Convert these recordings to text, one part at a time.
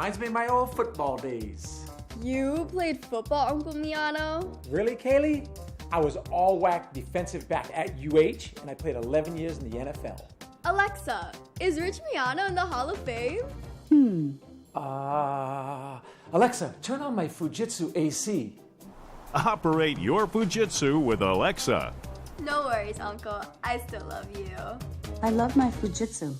Reminds me of my old football days. You played football, Uncle Miano? Really, Kaylee? I was all-whack defensive back at UH, and I played 11 years in the NFL. Alexa, is Rich Miano in the Hall of Fame? Alexa, turn on my Fujitsu AC. Operate your Fujitsu with Alexa. No worries, Uncle. I still love you. I love my Fujitsu.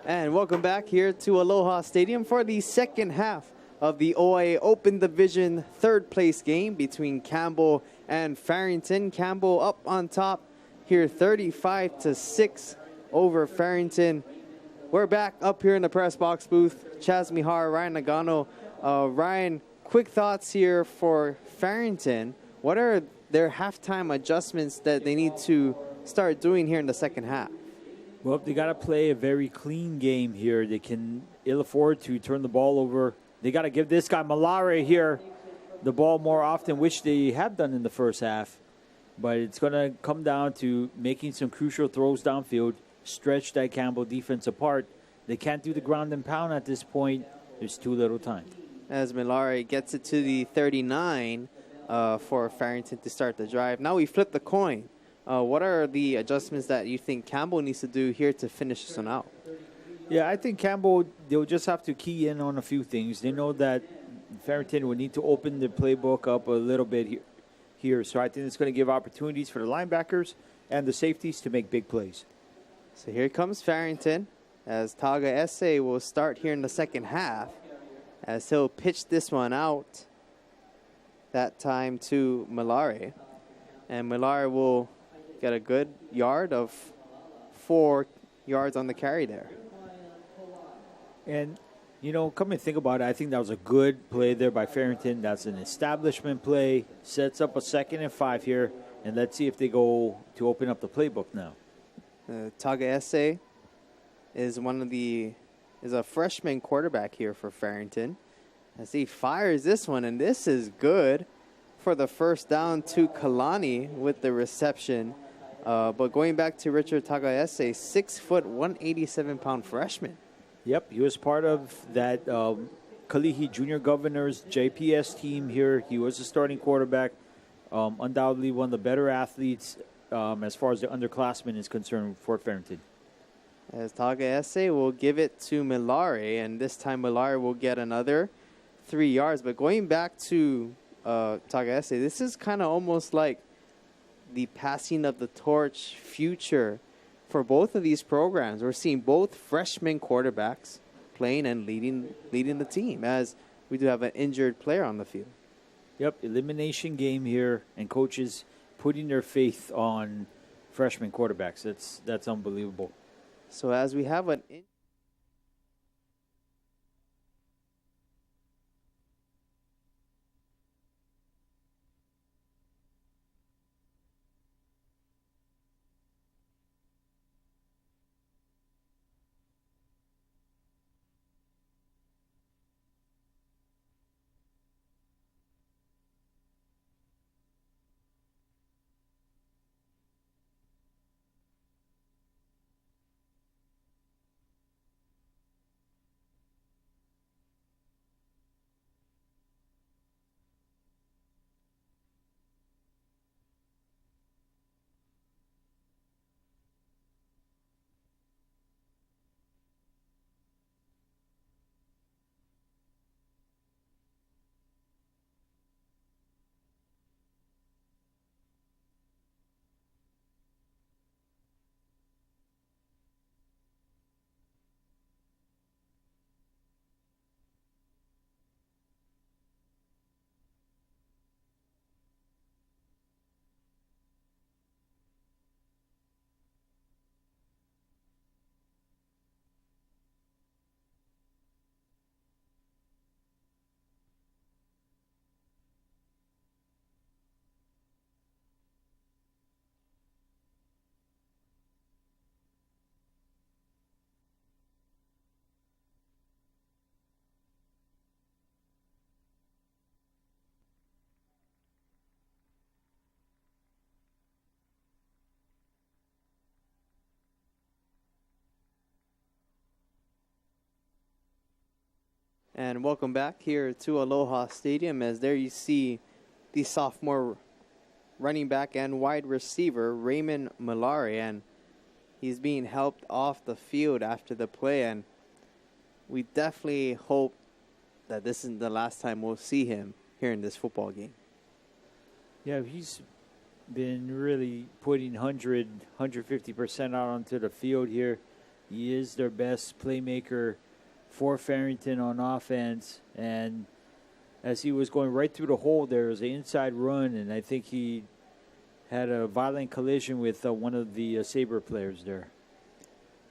And welcome back here to Aloha Stadium for the second half of the OIA Open Division third place game between Campbell and Farrington. Campbell up on top here 35-6 over Farrington. We're back up here in the press box booth. Chaz Mihar, Ryan Nagano. Ryan, quick thoughts here for Farrington. What are their halftime adjustments that they need to start doing here in the second half? Well, they got to play a very clean game here. They can ill afford to turn the ball over. They got to give this guy Malare here the ball more often, which they have done in the first half. But it's going to come down to making some crucial throws downfield, stretch that Campbell defense apart. They can't do the ground and pound at this point. There's too little time. As Malare gets it to the 39 for Farrington to start the drive. Now we flip the coin. What are the adjustments that you think Campbell needs to do here to finish this one out? Yeah, I think Campbell, they'll just have to key in on a few things. They know that Farrington will need to open the playbook up a little bit here. So I think it's going to give opportunities for the linebackers and the safeties to make big plays. So here comes Farrington as Taga Esse will start here in the second half as he'll pitch this one out that time to Malare. And Malare will get a good yard of 4 yards on the carry there. And, you know, come and think about it, I think that was a good play there by Farrington. That's an establishment play. Sets up a 2nd and 5 here. And let's see if they go to open up the playbook now. Taga Esse is a freshman quarterback here for Farrington. As he fires this one, and this is good for the first down to Kalani with the reception. But going back to Richard Taga Esse, 6 foot, 187-pound freshman. Yep, he was part of that Kalihi Junior Governors JPS team here. He was a starting quarterback. Undoubtedly one of the better athletes as far as the underclassmen is concerned for Farrington. As Tagaese will give it to Milare, and this time Milare will get another 3 yards. But going back to Tagaese, this is kind of almost like the passing of the torch future for both of these programs. We're seeing both freshman quarterbacks playing and leading the team, as we do have an injured player on the field. Yep, elimination game here, and coaches putting their faith on freshman quarterbacks. That's unbelievable. So as we have an And welcome back here to Aloha Stadium, as there you see the sophomore running back and wide receiver, Raymond Malari, and he's being helped off the field after the play, and we definitely hope that this isn't the last time we'll see him here in this football game. Yeah, he's been really putting 150% out onto the field here. He is their best playmaker for Farrington on offense, and as he was going right through the hole, there was an inside run, and I think he had a violent collision with one of the Sabre players there.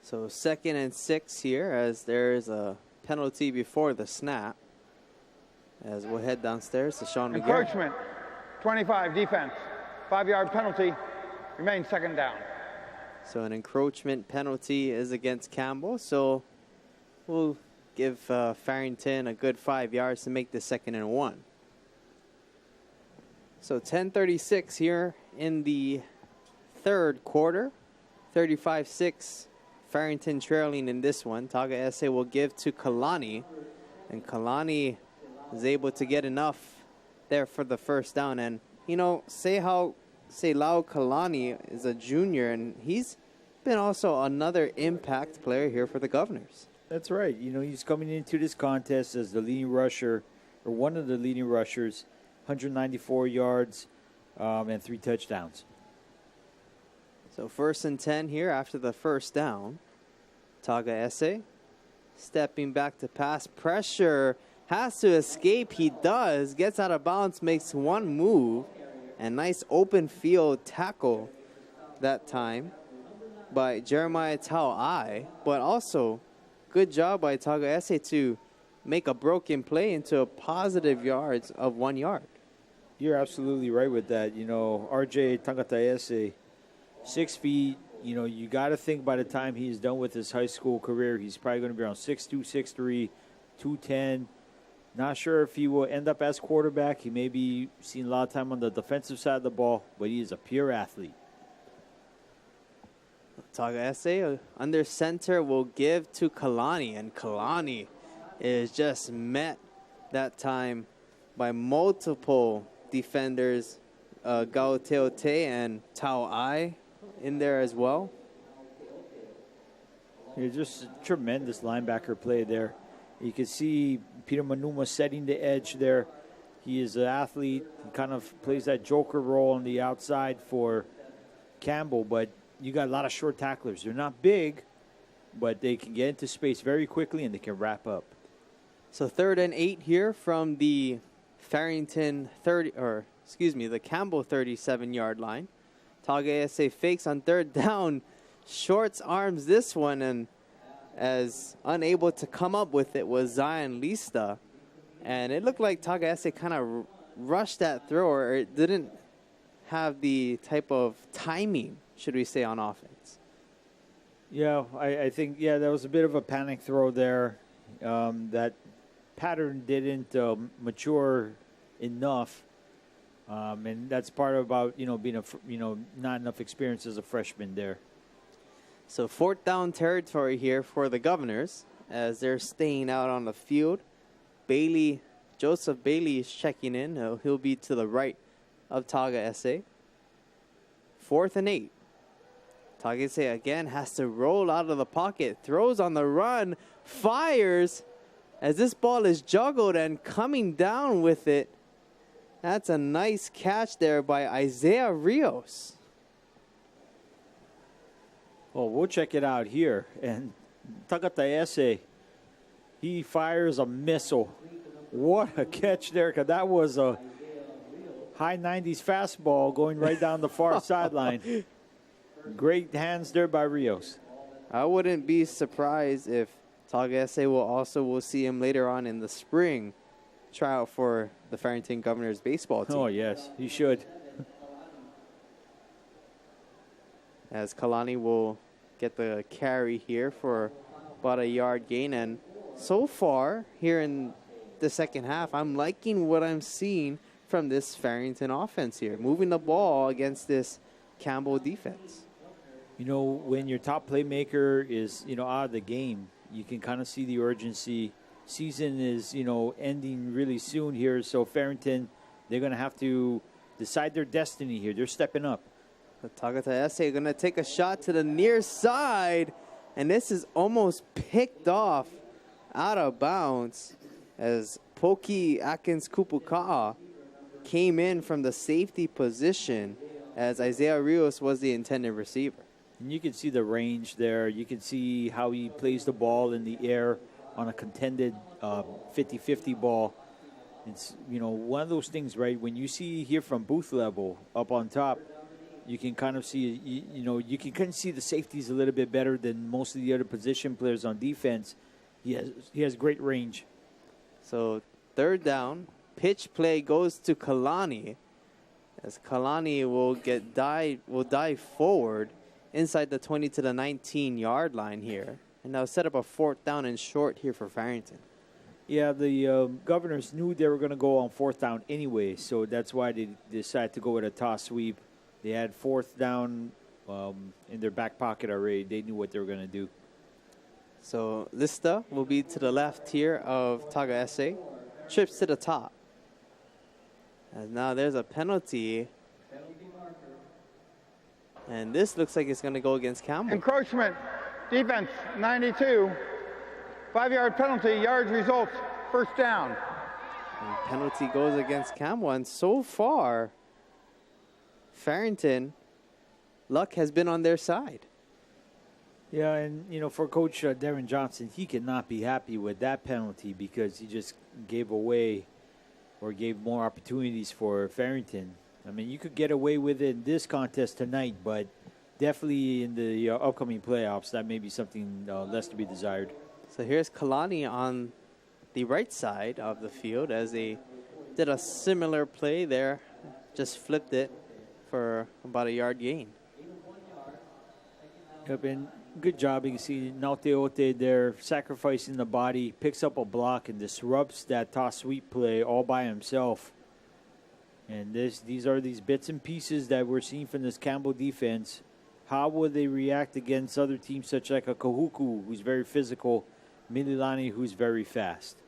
So 2nd and 6 here, as there is a penalty before the snap. As we'll head downstairs to Sean McGarry. Encroachment, 25 defense, 5-yard penalty, remains 2nd down. So an encroachment penalty is against Campbell, so we'll give Farrington a good 5 yards to make the 2nd and 1. So 10:36 here in the third quarter. 35-6, Farrington trailing in this one. Tagaese will give to Kalani, and Kalani is able to get enough there for the first down. And, you know, Selau Kalani is a junior, and he's been also another impact player here for the Governors. That's right. You know, he's coming into this contest as the leading rusher, or one of the leading rushers, 194 yards and 3 touchdowns. So 1st and 10 here after the first down. Tagaese stepping back to pass. Pressure, has to escape. He does. Gets out of bounds, makes one move. And nice open field tackle that time by Jeremiah Tau'ai. But also, good job by Tagaese to make a broken play into a positive yards of 1 yard. You're absolutely right with that. You know, RJ Tagataese, 6 feet. You know, you got to think by the time he's done with his high school career, he's probably going to be around 6'2", 6'3", 210. Not sure if he will end up as quarterback. He may be seeing a lot of time on the defensive side of the ball, but he is a pure athlete. Tagaese under center will give to Kalani, and Kalani is just met that time by multiple defenders, Gao Teote and Tau'ai in there as well. It's just a tremendous linebacker play there. You can see Peter Manuma setting the edge there. He is an athlete. He kind of plays that joker role on the outside for Campbell, but you got a lot of short tacklers. They're not big, but they can get into space very quickly and they can wrap up. So 3rd and 8 here from the Farrington the Campbell 37-yard line. Taga SA fakes on 3rd down, shorts arms this one, and as unable to come up with it was Zion Lista. And it looked like Taga SA kind of rushed that throw, or it didn't have the type of timing, should we say, on offense. Yeah, I think, that was a bit of a panic throw there. That pattern didn't mature enough. And that's part about, being not enough experience as a freshman there. So 4th down territory here for the Governors as they're staying out on the field. Joseph Bailey is checking in. He'll be to the right of Taga SA. 4th and 8. Taga SA again has to roll out of the pocket, throws on the run, fires as this ball is juggled and coming down with it. That's a nice catch there by Isaiah Rios. Well, we'll check it out here. And Tagata SA, he fires a missile. What a catch there, because that was a high 90s fastball going right down the far sideline. Great hands there by Rios. I wouldn't be surprised if Taga SA will see him later on in the spring try out for the Farrington Governors baseball team. Oh, yes, he should. As Kalani will get the carry here for about a yard gain. And so far here in the second half, I'm liking what I'm seeing from this Farrington offense here, moving the ball against this Campbell defense. When your top playmaker is, out of the game, you can kind of see the urgency. Season is, ending really soon here. So Farrington, they're going to have to decide their destiny here. They're stepping up. Tagata SA going to take a shot to the near side. And this is almost picked off out of bounds as Poki Atkins Kupuka'a came in from the safety position as Isaiah Rios was the intended receiver. And you can see the range there. You can see how he plays the ball in the air on a contended 50-50 ball. It's, one of those things, right? When you see here from booth level up on top, you can kind of see, you can kind of see the safeties a little bit better than most of the other position players on defense. He has great range. So 3rd down, pitch play goes to Kalani as Kalani will dive forward inside the 20 to the 19-yard line here. And now set up a 4th down and short here for Farrington. Yeah, the Governors knew they were going to go on 4th down anyway, so that's why they decided to go with a toss sweep. They had 4th down in their back pocket already. They knew what they were going to do. So Lista will be to the left here of Taga SA. Trips to the top. And now there's a penalty. And this looks like it's going to go against Campbell. Encroachment, defense 92, 5-yard penalty, yards results, 1st down. And penalty goes against Campbell. And so far, Farrington, luck has been on their side. Yeah, and, for Coach Darren Johnson, he cannot be happy with that penalty because he just gave away or gave more opportunities for Farrington. I mean, you could get away with it in this contest tonight, but definitely in the upcoming playoffs, that may be something less to be desired. So here's Kalani on the right side of the field as they did a similar play there, just flipped it for about a yard gain. Yep, and good job. You can see Nauteote there sacrificing the body, picks up a block and disrupts that toss sweep play all by himself. And these are these bits and pieces that we're seeing from this Campbell defense. How will they react against other teams such like a Kahuku, who's very physical, Mililani, who's very fast?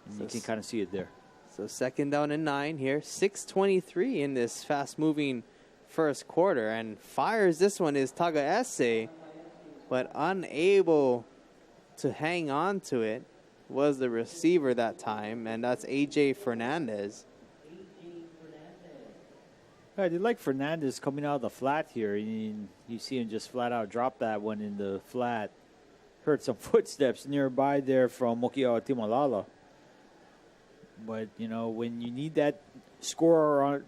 And you can kind of see it there. So 2nd down and 9 here. 6:23 in this fast-moving first quarter. And fires this one is Taga SA but unable to hang on to it was the receiver that time, and that's A.J. Fernandez. I did like Fernandez coming out of the flat here. You see him just flat out drop that one in the flat. Heard some footsteps nearby there from Mokia Timalala. But, when you need that score on,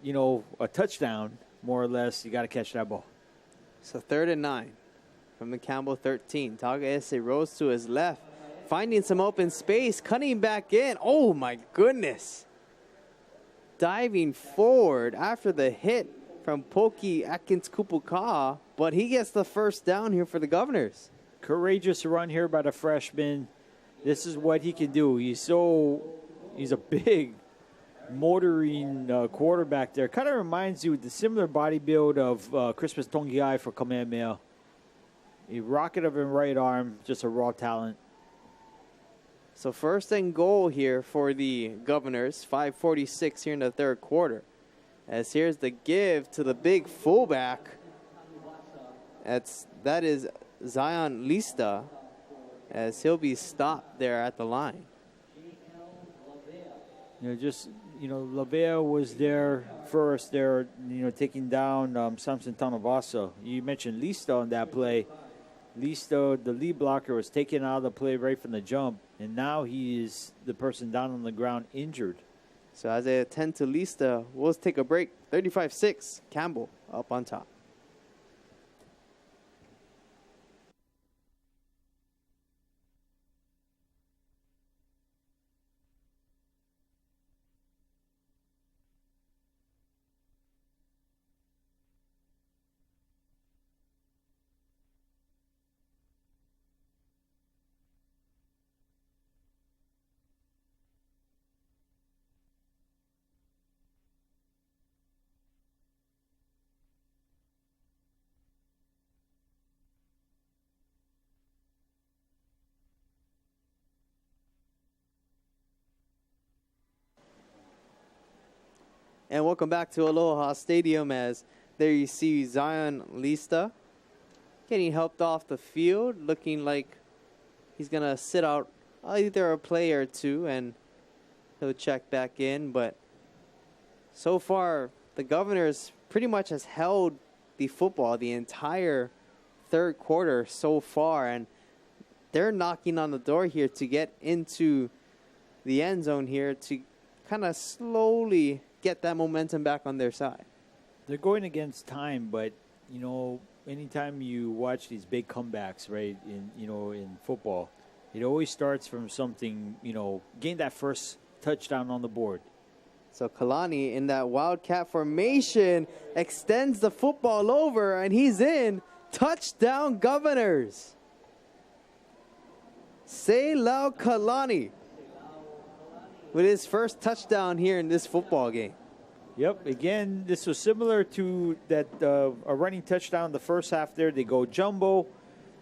a touchdown, more or less, you got to catch that ball. So 3rd and 9 from the Campbell 13. Tagaese rose to his left, finding some open space, cutting back in. Oh, my goodness. Diving forward after the hit from Poki Atkins Kupuka, but he gets the first down here for the Governors. Courageous run here by the freshman. This is what he can do. He's a big motoring quarterback there. Kind of reminds you of the similar body build of Christmas Tongiai for Kamehameha. A rocket of a right arm, just a raw talent. So 1st and goal here for the Governors. 5:46 here in the 3rd quarter. As here's the give to the big fullback. That is Zion Lista, as he'll be stopped there at the line. Lavea was there first there, taking down Samson Tanavasa. You mentioned Lista on that play. Lista, the lead blocker, was taken out of the play right from the jump, and now he is the person down on the ground injured. So as they attend to Lista, we'll take a break. 35-6, Campbell up on top. And welcome back to Aloha Stadium, as there you see Zion Lista getting helped off the field, looking like he's going to sit out either a play or two and he'll check back in. But so far, the Governors pretty much has held the football the entire 3rd quarter so far, and they're knocking on the door here to get into the end zone here to kind of slowly get that momentum back on their side. They're going against time, but anytime you watch these big comebacks, right, in football, it always starts from something, gain that first touchdown on the board. So Kalani in that wildcat formation extends the football over, and he's in. Touchdown, Governors. Selau Kalani with his first touchdown here in this football game. Yep, again, this was similar to that a running touchdown the first half there. They go jumbo.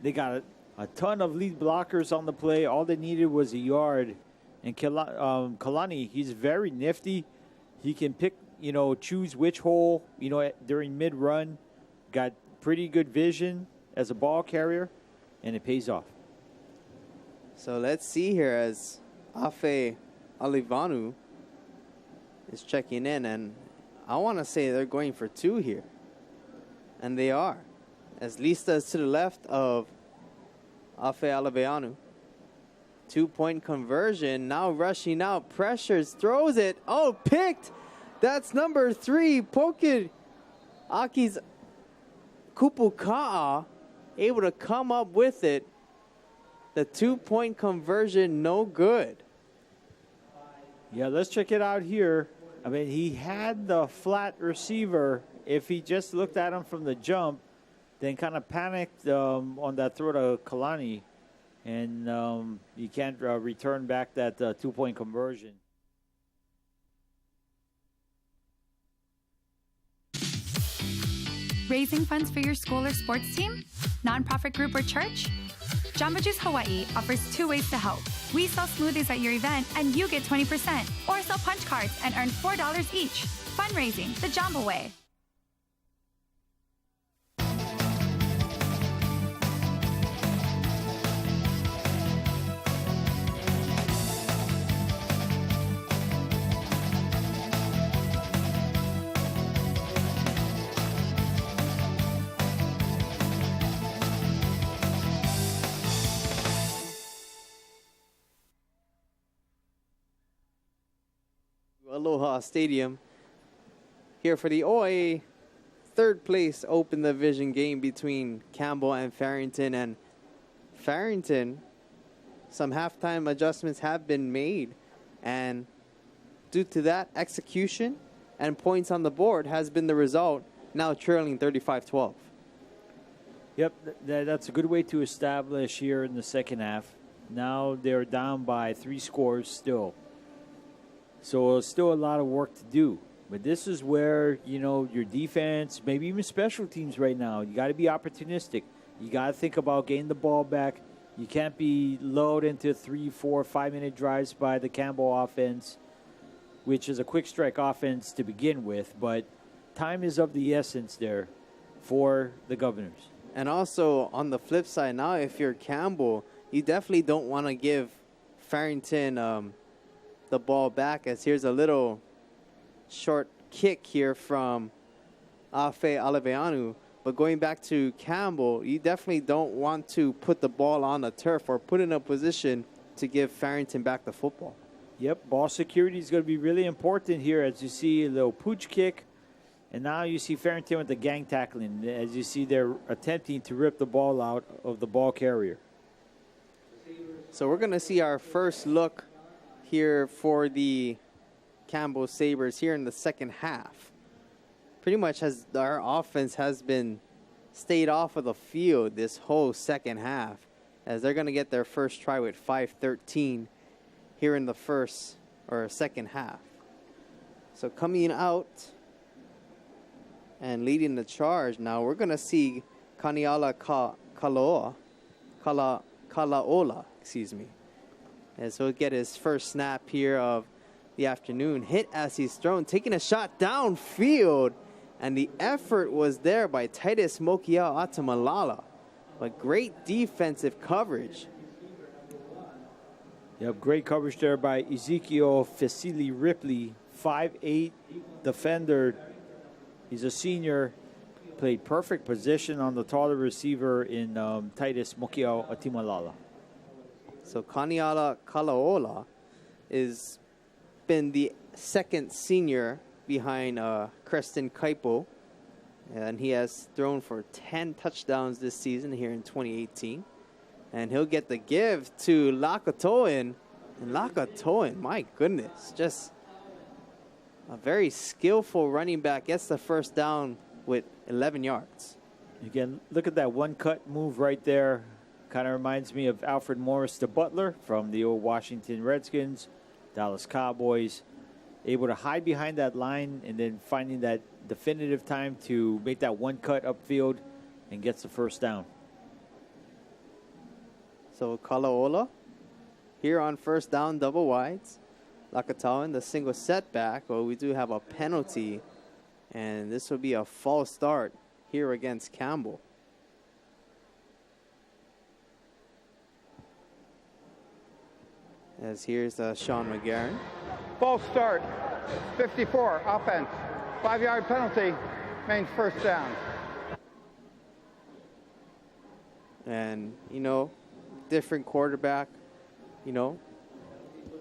They got a ton of lead blockers on the play. All they needed was a yard. And Kalani, he's very nifty. He can pick, choose which hole, during mid-run. Got pretty good vision as a ball carrier, and it pays off. So let's see here as Afe Alivanu is checking in, and I want to say they're going for 2 here. And they are, as Lista is to the left of Afe Alivanu. 2-point conversion, now rushing out, pressures, throws it. Oh, picked! That's number 3, Poki Aki's Kupuka'a, able to come up with it. The 2-point conversion, no good. Yeah, let's check it out here. I mean, he had the flat receiver. If he just looked at him from the jump, then kind of panicked on that throw to Kalani, and you can't return back that 2-point conversion. Raising funds for your school or sports team? Nonprofit group or church? Jamba Juice Hawaii offers 2 ways to help. We sell smoothies at your event and you get 20%. Or sell punch cards and earn $4 each. Fundraising the Jamba way. Aloha Stadium here for the OIA third place Open Division game between Campbell and Farrington. And Farrington, some halftime adjustments have been made, and due to that, execution and points on the board has been the result, now trailing 35-12. Yep, that's a good way to establish here in the second half. Now they're down by 3 scores still. So still a lot of work to do. But this is where, you know, your defense, maybe even special teams right now, you got to be opportunistic. You got to think about getting the ball back. You can't be lulled into 3, 4, 5-minute drives by the Campbell offense, which is a quick strike offense to begin with. But time is of the essence there for the Governors. And also on the flip side now, if you're Campbell, you definitely don't want to give Farrington the ball back, as here's a little short kick here from Afe Alaveanu. But going back to Campbell, you definitely don't want to put the ball on the turf or put in a position to give Farrington back the football. Yep, ball security is going to be really important here, as you see a little pooch kick. And now you see Farrington with the gang tackling. As you see, they're attempting to rip the ball out of the ball carrier. So we're going to see our first look here for the Campbell Sabres here in the second half. Pretty much our offense has been stayed off of the field this whole second half, as they're going to get their first try with 5:13 here in the first or second half. So coming out and leading the charge now, we're going to see Kaniala Kalaola, excuse me. And so he'll get his first snap here of the afternoon. Hit as he's thrown, taking a shot downfield. And the effort was there by Titus Mokiao Atamalala. But great defensive coverage. Yep, great coverage there by Ezekiel Fasili Ripley, 5'8" defender. He's a senior. Played perfect position on the taller receiver in Titus Mokiao Atimalala. So Kaniala Kalaola is been the second senior behind Creston Kaipo, and he has thrown for 10 touchdowns this season here in 2018. And he'll get the give to Lakatoan. And Lakatoan, my goodness, just a very skillful running back. Gets the first down with 11 yards. Again, look at that one-cut move right there. Kind of reminds me of Alfred Morris, the butler from the old Washington Redskins, Dallas Cowboys. Able to hide behind that line and then finding that definitive time to make that one cut upfield and gets the first down. So Kalaola here on first down, double wides. Lakatawan, the single setback. Well, we do have a penalty, and this will be a false start here against Campbell. As here's Sean McGarren. False start, 54, offense. 5-yard penalty, means first down. And, you know, different quarterback, you know,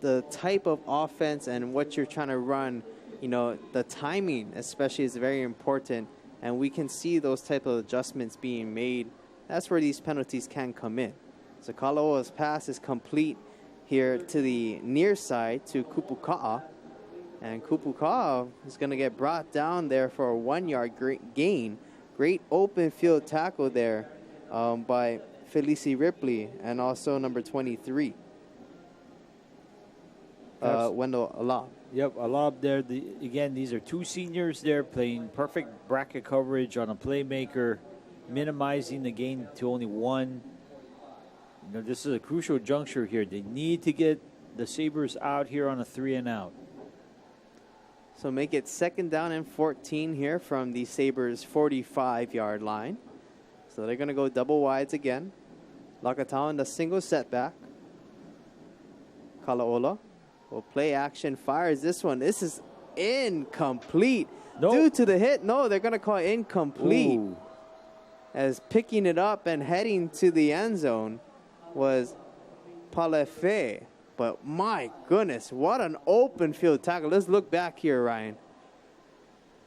the type of offense and what you're trying to run, you know, the timing especially is very important. And we can see those type of adjustments being made. That's where these penalties can come in. So Kalaoa's pass is complete here to the near side to Kupuka'a. And Kupuka'a is going to get brought down there for a 1-yard gain. Great open field tackle there by Felici Ripley and also number 23, Wendell Alab. Yep, Alab there. Again, these are two seniors there playing perfect bracket coverage on a playmaker, minimizing the gain to only one. You know, this is a crucial juncture here. They need to get the Sabres out here on a 3-and-out. So make it second down and 14 here from the Sabres' 45-yard line. So they're going to go double wides again. Lakatawan, the single setback. Kalaola will play action, fires this one. This is incomplete. Nope. Due to the hit, no, they're going to call it incomplete. Ooh. As picking it up and heading to the end zone was Palefe. But my goodness, what an open field tackle. Let's look back here, Ryan.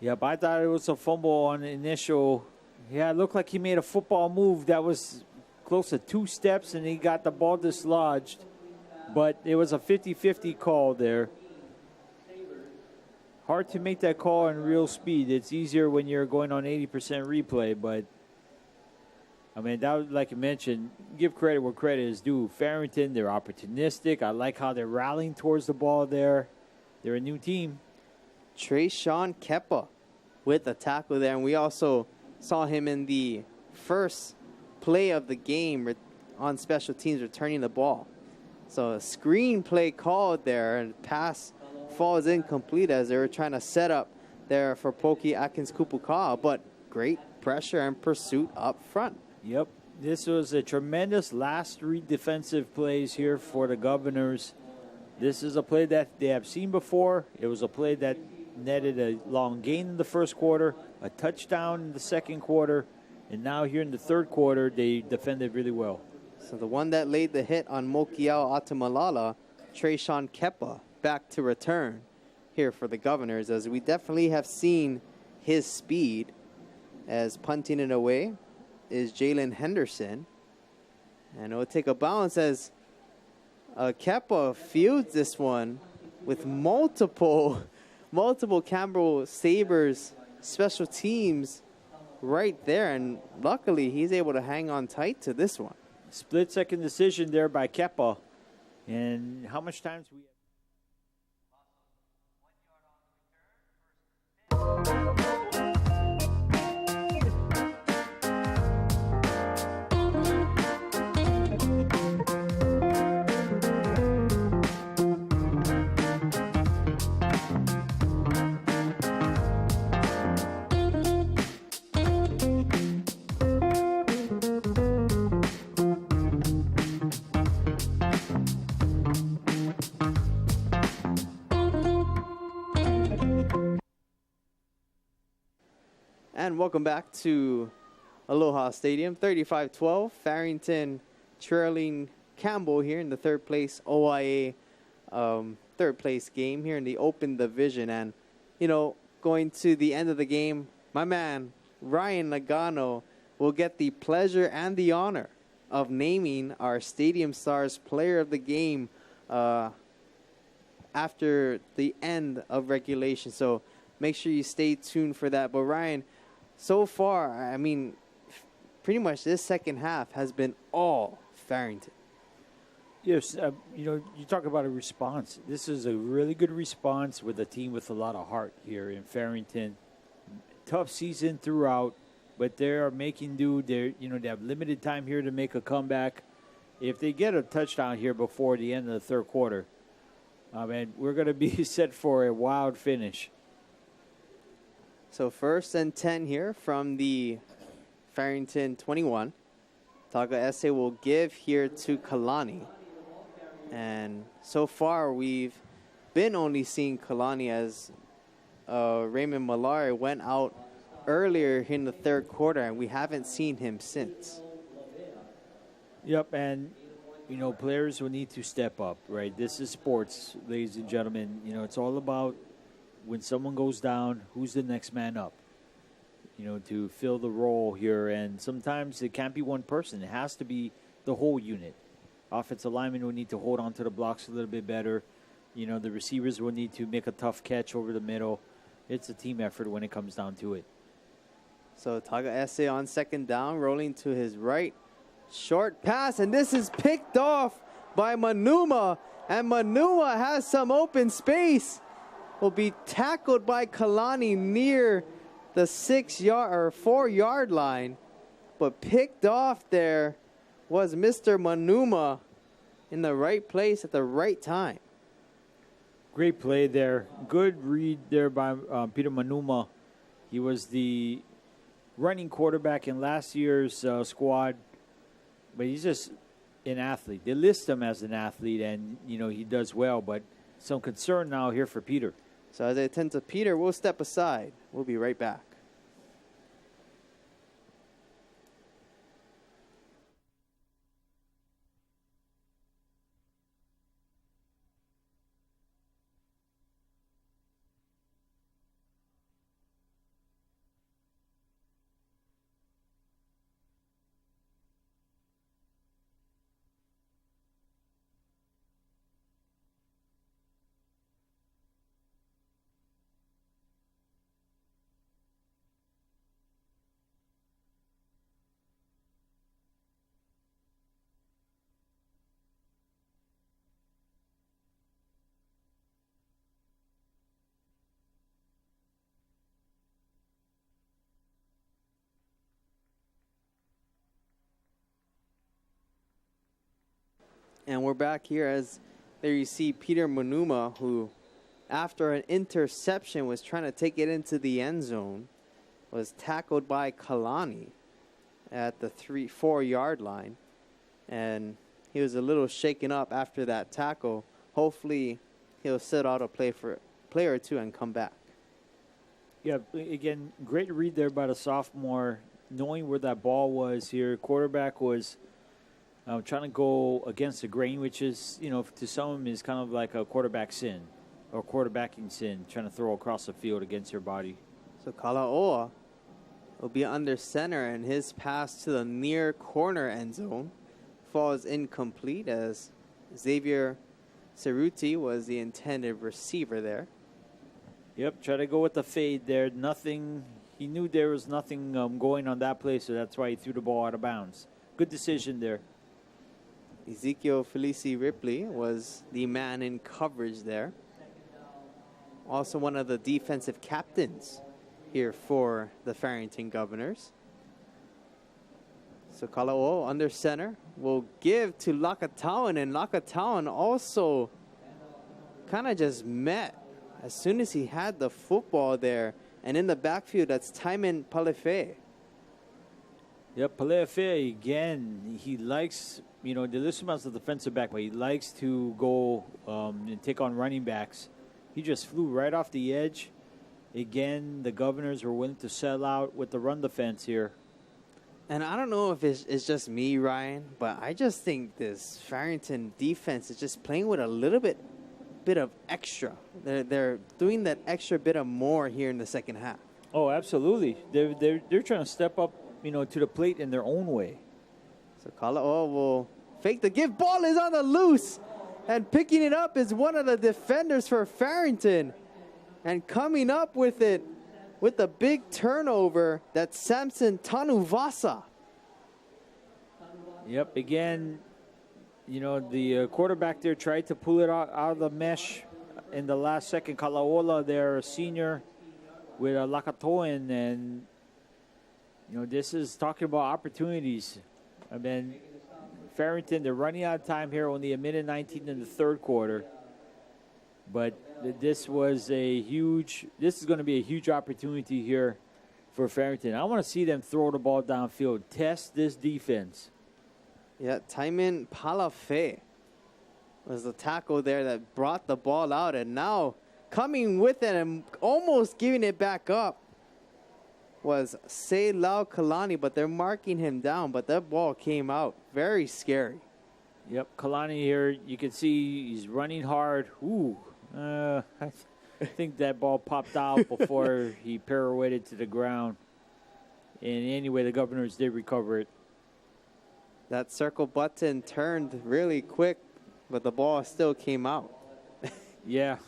Yep, I thought it was a fumble on the initial. Yeah, it looked like he made a football move that was close to 2 steps, and he got the ball dislodged. But it was a 50-50 call there. Hard to make that call in real speed. It's easier when you're going on 80% replay, but I mean, that was, like you mentioned, give credit where credit is due. Farrington, they're opportunistic. I like how they're rallying towards the ball there. They're a new team. Trayshawn Kepa with the tackle there, and we also saw him in the first play of the game on special teams returning the ball. So a screen play called there, and pass falls incomplete as they were trying to set up there for Poki Atkins Kupuka, but great pressure and pursuit up front. Yep, this was a tremendous last 3 defensive plays here for the Governors. This is a play that they have seen before. It was a play that netted a long gain in the first quarter, a touchdown in the second quarter, and now here in the third quarter, they defended really well. So the one that laid the hit on Mokiao Atamalala, Trayshawn Kepa, back to return here for the Governors, as we definitely have seen his speed. As punting it away is Jalen Henderson, and it will take a bounce as Kepa fields this one with multiple Campbell Sabres special teams right there, and luckily he's able to hang on tight to this one. Split-second decision there by Kepa, and how much time we And welcome back to Aloha Stadium. 35-12, Farrington trailing Campbell here in the third place OIA third place game here in the Open Division. And, you know, going to the end of the game, my man, Ryan Nagano, will get the pleasure and the honor of naming our Stadium Stars Player of the Game after the end of regulation. So make sure you stay tuned for that. But Ryan, so far, I mean, pretty much this second half has been all Farrington. Yes, you know, you talk about a response. This is a really good response with a team with a lot of heart here in Farrington. Tough season throughout, but they are making do. They have limited time here to make a comeback. If they get a touchdown here before the end of the third quarter, man, we're going to be set for a wild finish. So 1st and 10 here from the Farrington 21. Taga Esse will give here to Kalani. And so far we've been only seeing Kalani as Raymond Malari went out earlier in the third quarter, and we haven't seen him since. Yep, and, you know, players will need to step up, right? This is sports, ladies and gentlemen. You know, it's all about when someone goes down, who's the next man up, you know, to fill the role here. And sometimes it can't be one person. It has to be the whole unit. Offensive linemen will need to hold on to the blocks a little bit better. You know, the receivers will need to make a tough catch over the middle. It's a team effort when it comes down to it. So Taga Esse on second down, rolling to his right. Short pass, and this is picked off by Manuma. And Manuma has some open space. Will be tackled by Kalani near the 4-yard line. But picked off there was Mr. Manuma in the right place at the right time. Great play there. Good read there by Peter Manuma. He was the running quarterback in last year's squad, but he's just an athlete. They list him as an athlete, and, you know, he does well, but some concern now here for Peter. So as I attend to Peter, we'll step aside. We'll be right back. And we're back here as there you see Peter Manuma, who after an interception was trying to take it into the end zone, was tackled by Kalani at the 3-4 yard line. And he was a little shaken up after that tackle. Hopefully he'll sit out a play or two and come back. Yeah, again, great read there by the sophomore, knowing where that ball was here. Quarterback was trying to go against the grain, which is, to some is kind of like a quarterback sin or quarterbacking sin, trying to throw across the field against your body. So Kalaoa will be under center, and his pass to the near corner end zone falls incomplete as Xavier Cerruti was the intended receiver there. Yep, try to go with the fade there. Nothing. He knew there was nothing going on that play, so that's why he threw the ball out of bounds. Good decision there. Ezekiel Felici Ripley was the man in coverage there. Also one of the defensive captains here for the Farrington Governors. So Kala'o under center will give to Lakatawan, and Lakatawan also kind of just met as soon as he had the football there. And in the backfield, that's Timon Palefe. Yep, Palefe, again, he likes, Delissuma's the defensive back, but he likes to go and take on running backs. He just flew right off the edge. Again, the Governors were willing to sell out with the run defense here. And I don't know if it's just me, Ryan, but I just think this Farrington defense is just playing with a little bit of extra. They're doing that extra bit of more here in the second half. Oh, absolutely. They're trying to step up, to the plate in their own way. So Kala'o will fake the give. Ball is on the loose. And picking it up is one of the defenders for Farrington. And coming up with it with a big turnover, that's Samson Tanuvasa. Yep, again, the quarterback there tried to pull it out of the mesh in the last second. Kalaola there, a senior with Lakatoan, and this is talking about opportunities. I mean, Farrington, they're running out of time here, only a minute 19 in the third quarter. But this is going to be a huge opportunity here for Farrington. I want to see them throw the ball downfield, test this defense. Yeah, Timon Palafe was the tackle there that brought the ball out, and now coming with it and almost giving it back up was Seilau Kalani, but they're marking him down, but that ball came out. Very scary. Yep, Kalani here, you can see he's running hard. Ooh, I think that ball popped out before he pirouetted to the ground. And anyway, the Governors did recover it. That circle button turned really quick, but the ball still came out. Yeah.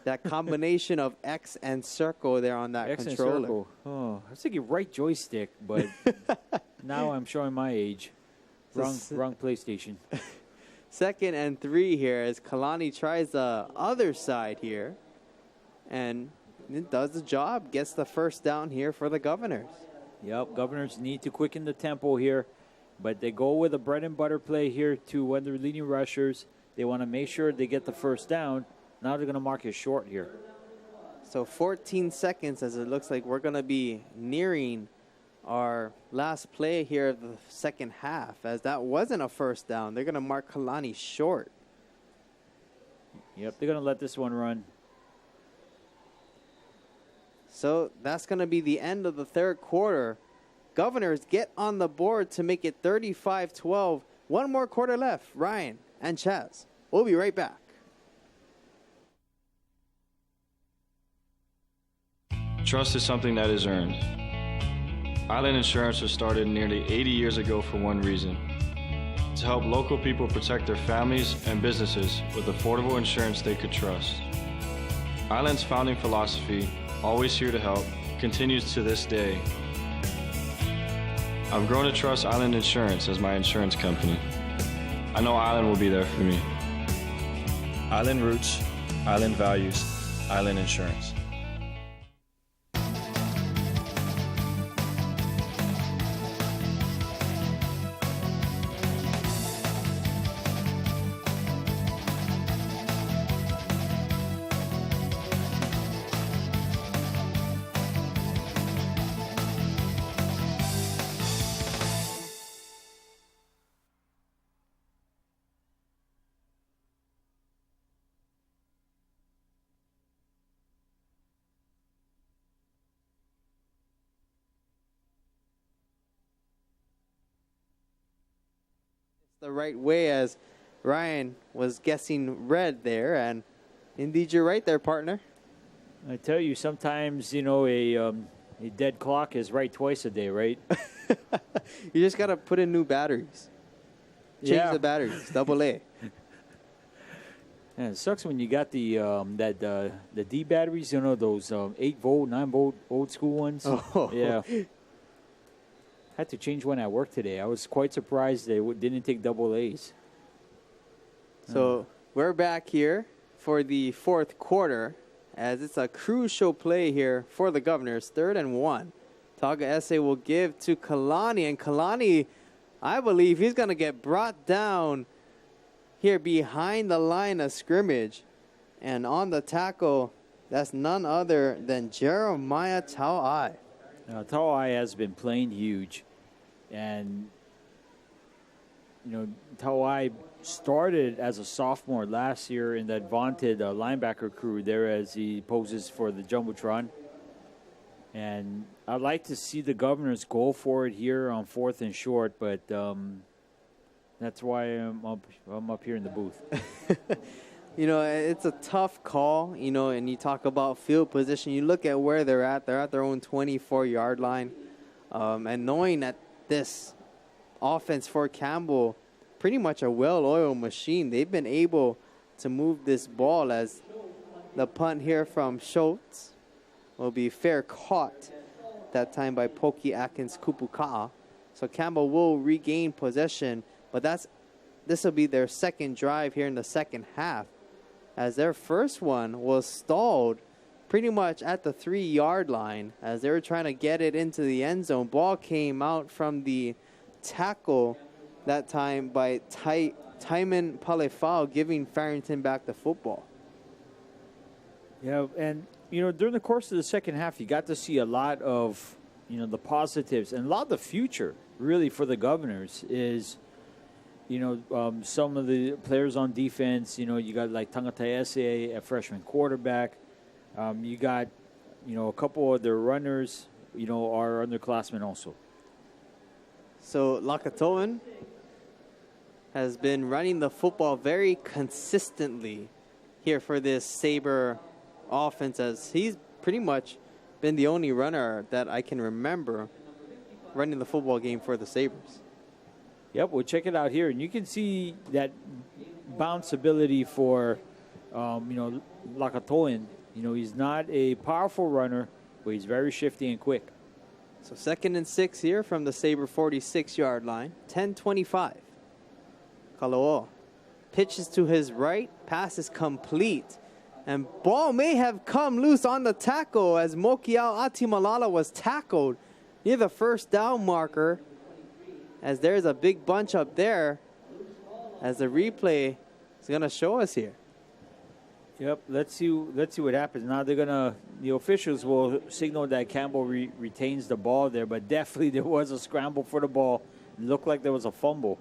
That combination of X and circle there on that X controller. And circle. Oh, I was thinking right joystick, but now I'm showing my age. Wrong PlayStation. 2nd and 3 here as Kalani tries the other side here. And it does the job, gets the first down here for the Governors. Yep, Governors need to quicken the tempo here. But they go with a bread and butter play here to when they're leading rushers. They want to make sure they get the first down. Now they're going to mark it short here. So 14 seconds as it looks like we're going to be nearing our last play here of the second half, as that wasn't a first down. They're going to mark Kalani short. Yep, they're going to let this one run. So that's going to be the end of the third quarter. Governors get on the board to make it 35-12. One more quarter left. Ryan and Chaz. We'll be right back. Trust is something that is earned. Island Insurance was started nearly 80 years ago for one reason: to help local people protect their families and businesses with affordable insurance they could trust. Island's founding philosophy, always here to help, continues to this day. I've grown to trust Island Insurance as my insurance company. I know Island will be there for me. Island Roots, Island Values, Island Insurance. the right way, as Ryan was guessing red there, and indeed you're right there, partner. I tell you, sometimes, you know, a dead clock is right twice a day, right? You just got to put in new batteries. Change the batteries, double A. Yeah, it sucks when you got the D batteries, you know, those 8-volt, 9-volt old school ones. Oh. Yeah. Had to change one at work today. I was quite surprised they didn't take double A's. So we're back here for the fourth quarter, as it's a crucial play here for the Governors. 3rd and 1. Taga Esse will give to Kalani, and Kalani, I believe he's going to get brought down here behind the line of scrimmage. And on the tackle, that's none other than Jeremiah Tauai. Now, Tauai has been playing huge. And, you know, Tauai started as a sophomore last year in that vaunted linebacker crew there as he poses for the Jumbotron. And I'd like to see the Governors go for it here on 4th and short, but that's why I'm up here in the booth. You know, it's a tough call, you know, and you talk about field position. You look at where they're at their own 24-yard line. And knowing that this offense for Campbell, pretty much a well-oiled machine, they've been able to move this ball, as the punt here from Schultz will be fair caught that time by Poki Atkins Kupuka'a. So Campbell will regain possession, but this will be their second drive here in the second half, as their first one was stalled pretty much at the 3-yard line as they were trying to get it into the end zone. Ball came out from the tackle that time by Timon Palefau, giving Farrington back the football. Yeah, and, you know, during the course of the second half, you got to see a lot of, you know, the positives and a lot of the future, really, for the Governors is, you know, some of the players on defense. You know, you got like Tangata Esse, a freshman quarterback. You got, you know, a couple of their runners, you know, are underclassmen also. So Lakatoan has been running the football very consistently here for this Sabre offense, as he's pretty much been the only runner that I can remember running the football game for the Sabres. Yep, we'll check it out here, and you can see that bounce ability for, you know, Lakatoan. You know, he's not a powerful runner, but he's very shifty and quick. So 2nd and 6 here from the Sabre 46-yard line. 10-25. Kalo'o pitches to his right. Pass is complete. And ball may have come loose on the tackle as Mokiao Atimalala was tackled near the first down marker, as there's a big bunch up there, as the replay is going to show us here. Yep, let's see what happens. Now the officials will signal that Campbell retains the ball there, but definitely there was a scramble for the ball. It looked like there was a fumble.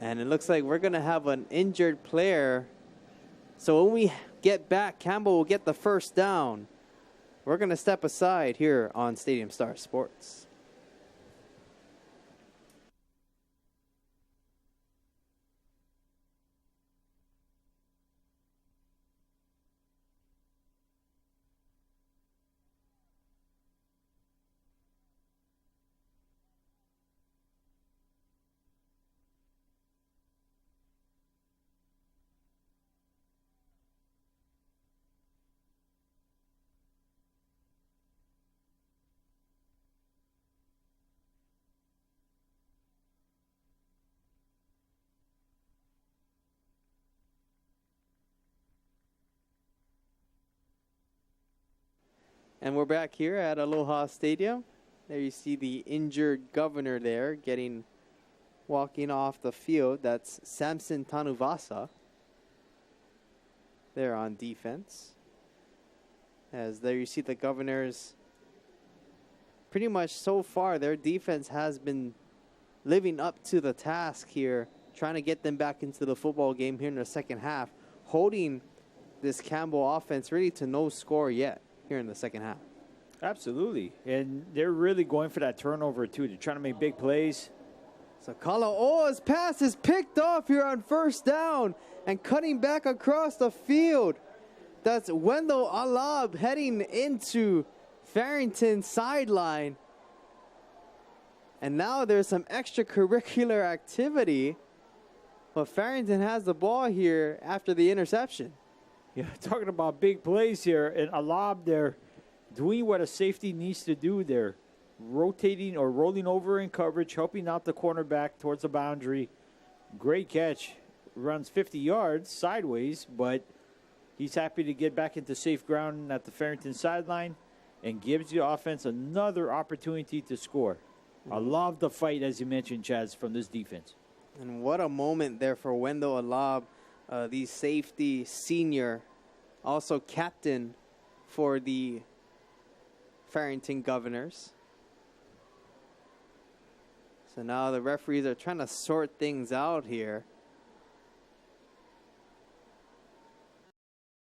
And it looks like we're going to have an injured player. So when we get back, Campbell will get the first down. We're going to step aside here on Stadium Star Sports. And we're back here at Aloha Stadium. There you see the injured Governor there walking off the field. That's Samson Tanuvasa there on defense. As there you see the Governors, pretty much so far their defense has been living up to the task here, trying to get them back into the football game here in the second half, holding this Campbell offense really to no score yet here in the second half. Absolutely. And they're really going for that turnover, too. They're trying to make big plays. So Kala'oa's pass is picked off here on first down and cutting back across the field. That's Wendell Alab heading into Farrington's sideline. And now there's some extracurricular activity. But Farrington has the ball here after the interception. Yeah, talking about big plays here. And Alab there doing what a safety needs to do there. Rotating or rolling over in coverage, helping out the cornerback towards the boundary. Great catch. Runs 50 yards sideways, but he's happy to get back into safe ground at the Farrington sideline and gives the offense another opportunity to score. I love the fight, as you mentioned, Chaz, from this defense. And what a moment there for Wendell Alab, the safety senior, also captain for the Farrington Governors. So now the referees are trying to sort things out here.